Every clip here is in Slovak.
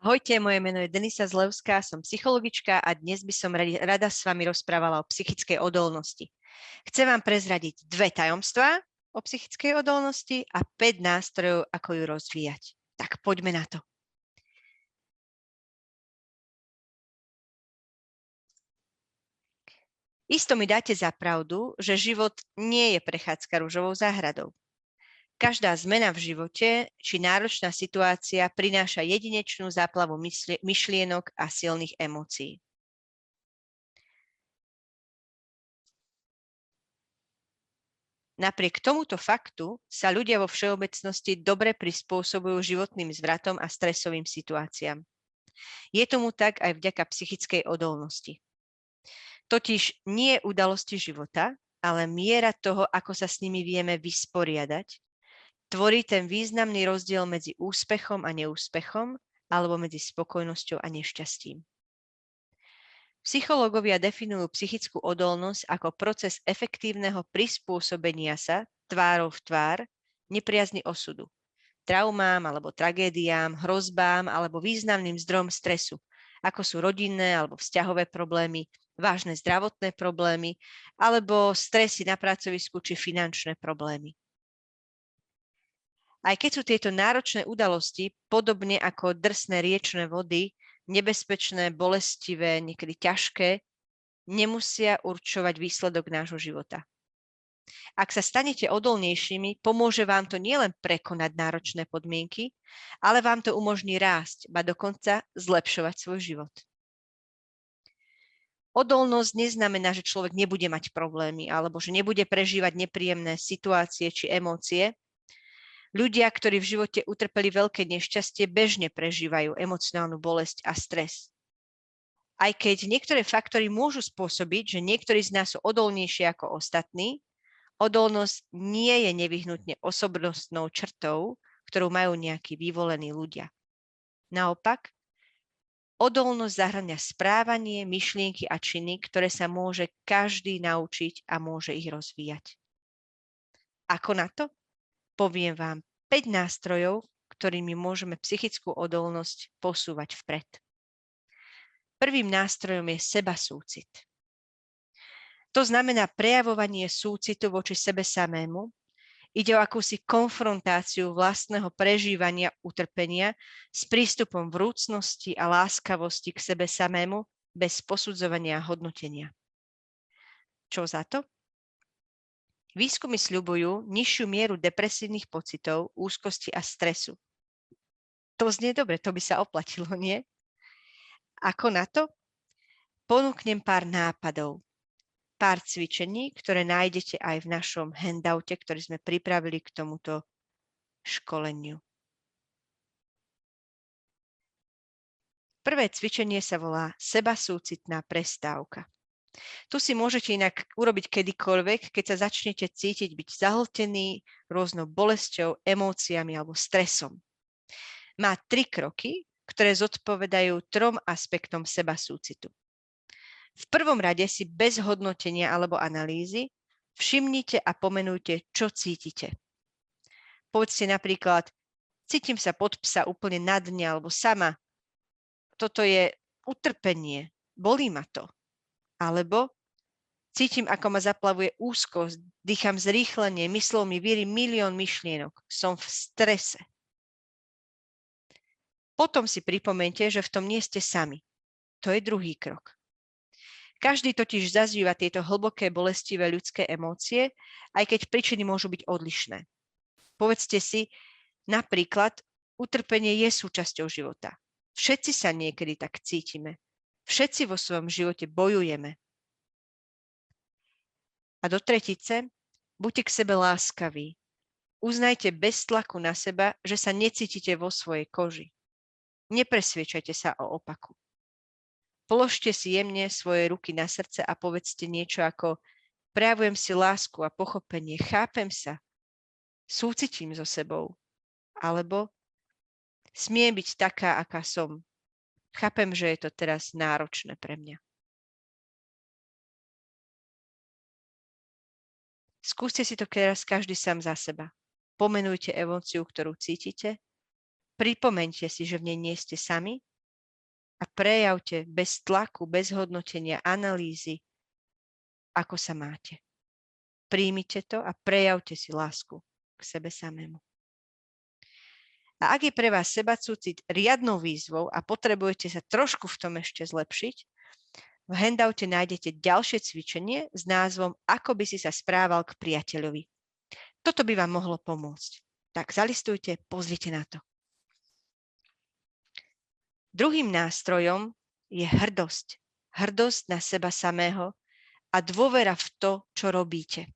Ahojte, moje meno je Denisa Zlevská, som psychologička a dnes by som rada s vami rozprávala o psychickej odolnosti. Chcem vám prezradiť 2 tajomstvá o psychickej odolnosti a 5 nástrojov, ako ju rozvíjať. Tak poďme na to. Isto mi dáte za pravdu, že život nie je prechádzka ružovou záhradou. Každá zmena v živote či náročná situácia prináša jedinečnú záplavu myšlienok a silných emócií. Napriek tomuto faktu sa ľudia vo všeobecnosti dobre prispôsobujú životným zvratom a stresovým situáciám. Je tomu tak aj vďaka psychickej odolnosti. Totiž nie udalosti života, ale miera toho, ako sa s nimi vieme vysporiadať, tvorí ten významný rozdiel medzi úspechom a neúspechom alebo medzi spokojnosťou a nešťastím. Psychológovia definujú psychickú odolnosť ako proces efektívneho prispôsobenia sa tvárou v tvár nepriazni osudu, traumám alebo tragédiám, hrozbám alebo významným zdrojom stresu, ako sú rodinné alebo vzťahové problémy, vážne zdravotné problémy alebo stresy na pracovisku či finančné problémy. Aj keď sú tieto náročné udalosti, podobne ako drsné riečne vody, nebezpečné, bolestivé, niekedy ťažké, nemusia určovať výsledok nášho života. Ak sa stanete odolnejšími, pomôže vám to nielen prekonať náročné podmienky, ale vám to umožní rásť, ba dokonca zlepšovať svoj život. Odolnosť neznamená, že človek nebude mať problémy alebo že nebude prežívať nepríjemné situácie či emócie. Ľudia, ktorí v živote utrpeli veľké nešťastie, bežne prežívajú emocionálnu bolesť a stres. Aj keď niektoré faktory môžu spôsobiť, že niektorí z nás sú odolnejšie ako ostatní, odolnosť nie je nevyhnutne osobnostnou črtou, ktorú majú nejakí vyvolení ľudia. Naopak, odolnosť zahŕňa správanie, myšlienky a činy, ktoré sa môže každý naučiť a môže ich rozvíjať. Ako na to? Poviem vám 5 nástrojov, ktorými môžeme psychickú odolnosť posúvať vpred. Prvým nástrojom je sebasúcit. To znamená prejavovanie súcitu voči sebe samému. Ide o akúsi konfrontáciu vlastného prežívania utrpenia s prístupom vrúcnosti a láskavosti k sebe samému bez posudzovania a hodnotenia. Čo za to? Výskumy sľubujú nižšiu mieru depresívnych pocitov, úzkosti a stresu. To znie dobre, to by sa oplatilo, nie? Ako na to? Ponúknem pár nápadov. Pár cvičení, ktoré nájdete aj v našom handoute, ktorý sme pripravili k tomuto školeniu. Prvé cvičenie sa volá sebasúcitná prestávka. Tu si môžete inak urobiť kedykoľvek, keď sa začnete cítiť byť zahltený rôznou bolesťou, emóciami alebo stresom. Má 3 kroky, ktoré zodpovedajú 3 aspektom sebasúcitu. V prvom rade si bez hodnotenia alebo analýzy všimnite a pomenujte, čo cítite. Povedzte napríklad, cítim sa pod psa úplne na dne alebo sama. Toto je utrpenie, bolí ma to. Alebo cítim, ako ma zaplavuje úzkosť, dýcham zrýchlenie, myslou mi víri milión myšlienok. Som v strese. Potom si pripomente, že v tom nie ste sami. To je druhý krok. Každý totiž zažíva tieto hlboké, bolestivé ľudské emócie, aj keď príčiny môžu byť odlišné. Povedzte si, napríklad, utrpenie je súčasťou života. Všetci sa niekedy tak cítime. Všetci vo svojom živote bojujeme. A do tretice, buďte k sebe láskaví. Uznajte bez tlaku na seba, že sa necítite vo svojej koži. Nepresviečajte sa o opaku. Položte si jemne svoje ruky na srdce a povedzte niečo ako prejavujem si lásku a pochopenie, chápem sa, súcitím so sebou. Alebo smiem byť taká, aká som. Chápem, že je to teraz náročné pre mňa. Skúste si to teraz každý sám za seba. Pomenujte emóciu, ktorú cítite. Pripomeňte si, že v nej nie ste sami a prejavte bez tlaku, bez hodnotenia, analýzy, ako sa máte. Príjmite to a prejavte si lásku k sebe samému. A ak je pre vás sebacúcit riadnou výzvou a potrebujete sa trošku v tom ešte zlepšiť, v handoute nájdete ďalšie cvičenie s názvom Ako by si sa správal k priateľovi. Toto by vám mohlo pomôcť. Tak zalistujte, pozrite na to. Druhým nástrojom je hrdosť. Hrdosť na seba samého a dôvera v to, čo robíte.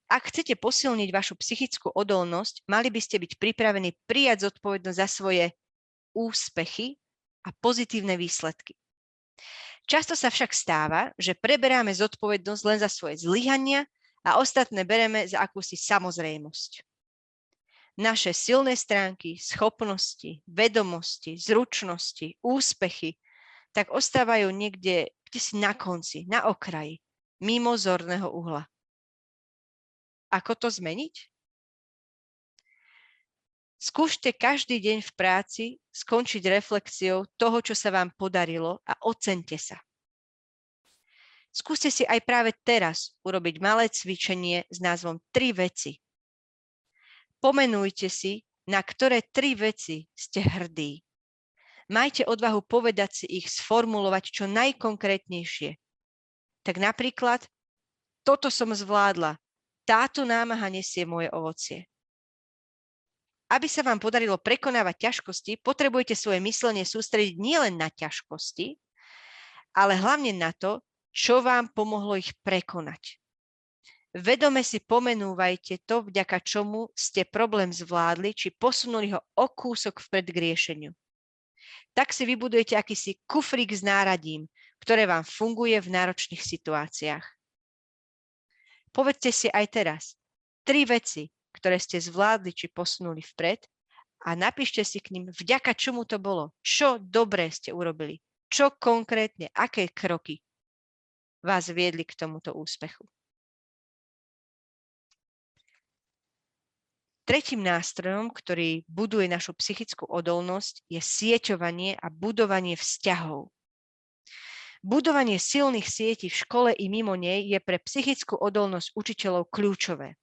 Ak chcete posilniť vašu psychickú odolnosť, mali by ste byť pripravení prijať zodpovednosť za svoje úspechy a pozitívne výsledky. Často sa však stáva, že preberáme zodpovednosť len za svoje zlyhania a ostatné bereme za akúsi samozrejmosť. Naše silné stránky, schopnosti, vedomosti, zručnosti, úspechy tak ostávajú niekde si na konci, na okraji, mimo zorného uhla. Ako to zmeniť? Skúšte každý deň v práci skončiť reflexiou toho, čo sa vám podarilo a oceňte sa. Skúste si aj práve teraz urobiť malé cvičenie s názvom 3 veci. Pomenujte si, na ktoré 3 veci ste hrdí. Majte odvahu povedať si ich, sformulovať čo najkonkrétnejšie. Tak napríklad, toto som zvládla, táto námaha nesie moje ovocie. Aby sa vám podarilo prekonávať ťažkosti, potrebujete svoje myslenie sústrediť nielen na ťažkosti, ale hlavne na to, čo vám pomohlo ich prekonať. Vedome si pomenúvajte to, vďaka čomu ste problém zvládli, či posunuli ho o kúsok vpred k riešeniu. Tak si vybudujete akýsi kufrík s náradím, ktoré vám funguje v náročných situáciách. Povedzte si aj teraz 3 veci, ktoré ste zvládli, či posunuli vpred a napíšte si k nim, vďaka čomu to bolo, čo dobré ste urobili, čo konkrétne, aké kroky vás viedli k tomuto úspechu. Tretím nástrojom, ktorý buduje našu psychickú odolnosť, je sieťovanie a budovanie vzťahov. Budovanie silných sietí v škole i mimo nej je pre psychickú odolnosť učiteľov kľúčové.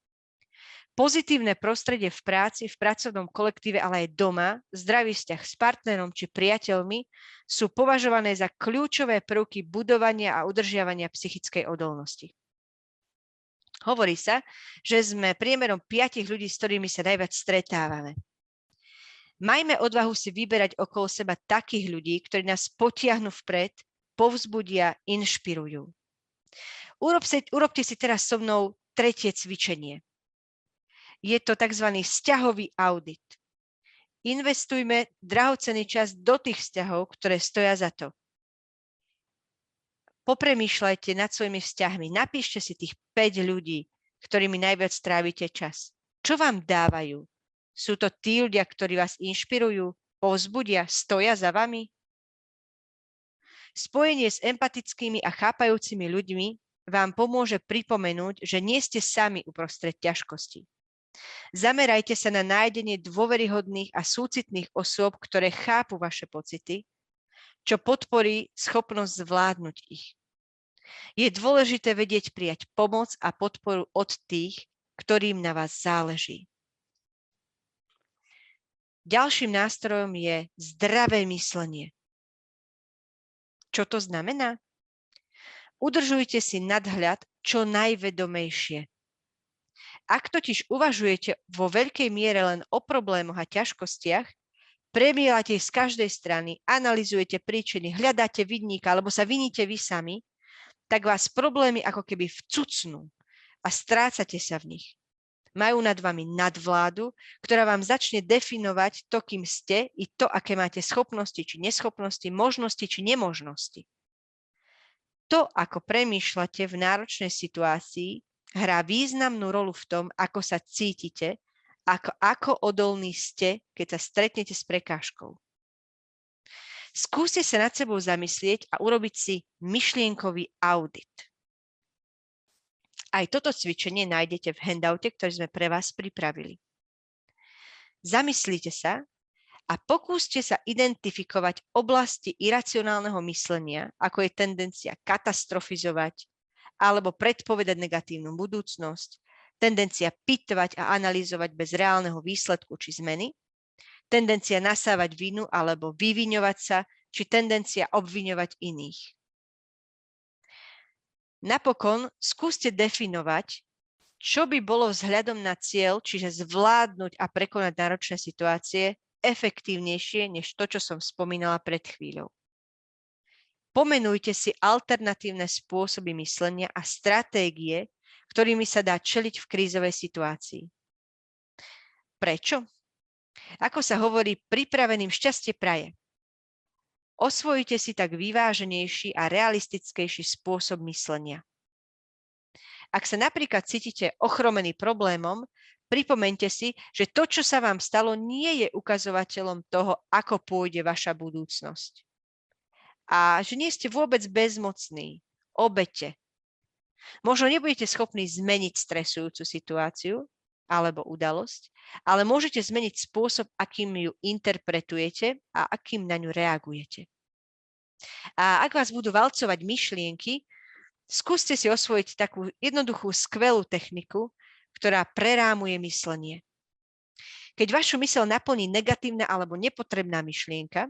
Pozitívne prostredie v práci, v pracovnom kolektíve, ale aj doma, zdravý vzťah s partnerom či priateľmi sú považované za kľúčové prvky budovania a udržiavania psychickej odolnosti. Hovorí sa, že sme priemerom 5 ľudí, s ktorými sa najviac stretávame. Majme odvahu si vyberať okolo seba takých ľudí, ktorí nás potiahnu vpred, povzbudia, inšpirujú. Urobte si teraz so mnou 3. cvičenie. Je to tzv. Vzťahový audit. Investujme drahocenný čas do tých vzťahov, ktoré stoja za to. Popremýšľajte nad svojimi vzťahmi. Napíšte si tých 5 ľudí, ktorými najviac trávite čas. Čo vám dávajú? Sú to tí ľudia, ktorí vás inšpirujú, povzbudia, stoja za vami? Spojenie s empatickými a chápajúcimi ľuďmi vám pomôže pripomenúť, že nie ste sami uprostred ťažkostí. Zamerajte sa na nájdenie dôveryhodných a súcitných osôb, ktoré chápu vaše pocity, čo podporí schopnosť zvládnuť ich. Je dôležité vedieť prijať pomoc a podporu od tých, ktorým na vás záleží. Ďalším nástrojom je zdravé myslenie. Čo to znamená? Udržujte si nadhľad čo najvedomejšie. Ak totiž uvažujete vo veľkej miere len o problémoch a ťažkostiach, premielate ich z každej strany, analyzujete príčiny, hľadáte vinníka alebo sa viníte vy sami, tak vás problémy ako keby vcucnú a strácate sa v nich. Majú nad vami nadvládu, ktorá vám začne definovať to, kým ste i to, aké máte schopnosti či neschopnosti, možnosti či nemožnosti. To, ako premýšľate v náročnej situácii, hrá významnú rolu v tom, ako sa cítite, ako odolní ste, keď sa stretnete s prekážkou. Skúste sa nad sebou zamyslieť a urobiť si myšlienkový audit. Aj toto cvičenie nájdete v handoute, ktorý sme pre vás pripravili. Zamyslite sa, A pokúste sa identifikovať oblasti iracionálneho myslenia, ako je tendencia katastrofizovať alebo predpovedať negatívnu budúcnosť, tendencia pytvať a analyzovať bez reálneho výsledku či zmeny, tendencia nasávať vinu alebo vyviňovať sa, či tendencia obviňovať iných. Napokon skúste definovať, čo by bolo vzhľadom na cieľ, čiže zvládnuť a prekonať náročné situácie, efektívnejšie než to, čo som spomínala pred chvíľou. Pomenujte si alternatívne spôsoby myslenia a stratégie, ktorými sa dá čeliť v krízovej situácii. Prečo? Ako sa hovorí, pripraveným šťastie praje. Osvojite si tak vyváženejší a realistickejší spôsob myslenia. Ak sa napríklad cítite ochromený problémom, pripomeňte si, že to, čo sa vám stalo, nie je ukazovateľom toho, ako pôjde vaša budúcnosť. A že nie ste vôbec bezmocní, obete. Možno nebudete schopní zmeniť stresujúcu situáciu alebo udalosť, ale môžete zmeniť spôsob, akým ju interpretujete a akým na ňu reagujete. A ak vás budú valcovať myšlienky, skúste si osvojiť takú jednoduchú, skvelú techniku, ktorá prerámuje myslenie. Keď vašu myseľ naplní negatívna alebo nepotrebná myšlienka,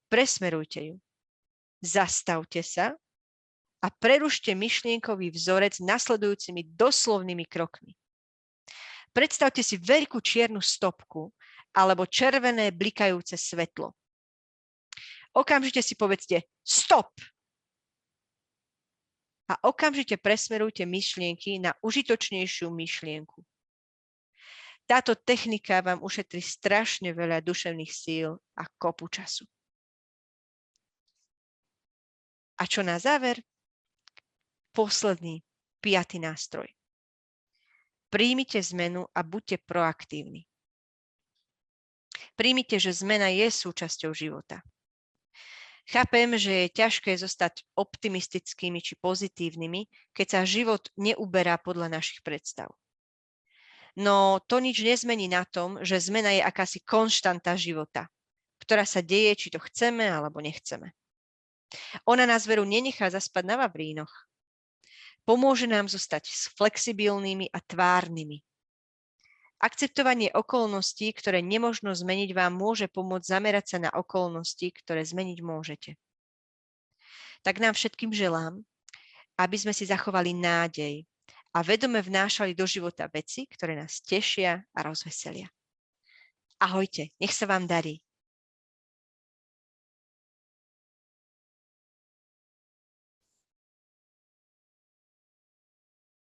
presmerujte ju. Zastavte sa a prerušte myšlienkový vzorec nasledujúcimi doslovnými krokmi. Predstavte si veľkú čiernu stopku alebo červené blikajúce svetlo. Okamžite si povedzte stop a okamžite presmerujte myšlienky na užitočnejšiu myšlienku. Táto technika vám ušetrí strašne veľa duševných síl a kopu času. A čo na záver? Posledný, 5. nástroj. Príjmite zmenu a buďte proaktívni. Príjmite, že zmena je súčasťou života. Chápem, že je ťažké zostať optimistickými či pozitívnymi, keď sa život neuberá podľa našich predstav. No to nič nezmení na tom, že zmena je akási konštanta života, ktorá sa deje, či to chceme alebo nechceme. Ona nás veru nenechá zaspať na vavrínoch. Pomôže nám zostať flexibilnými a tvárnymi. Akceptovanie okolností, ktoré nemožno zmeniť, vám môže pomôcť zamerať sa na okolnosti, ktoré zmeniť môžete. Tak nám všetkým želám, aby sme si zachovali nádej a vedome vnášali do života veci, ktoré nás tešia a rozveselia. Ahojte, nech sa vám darí.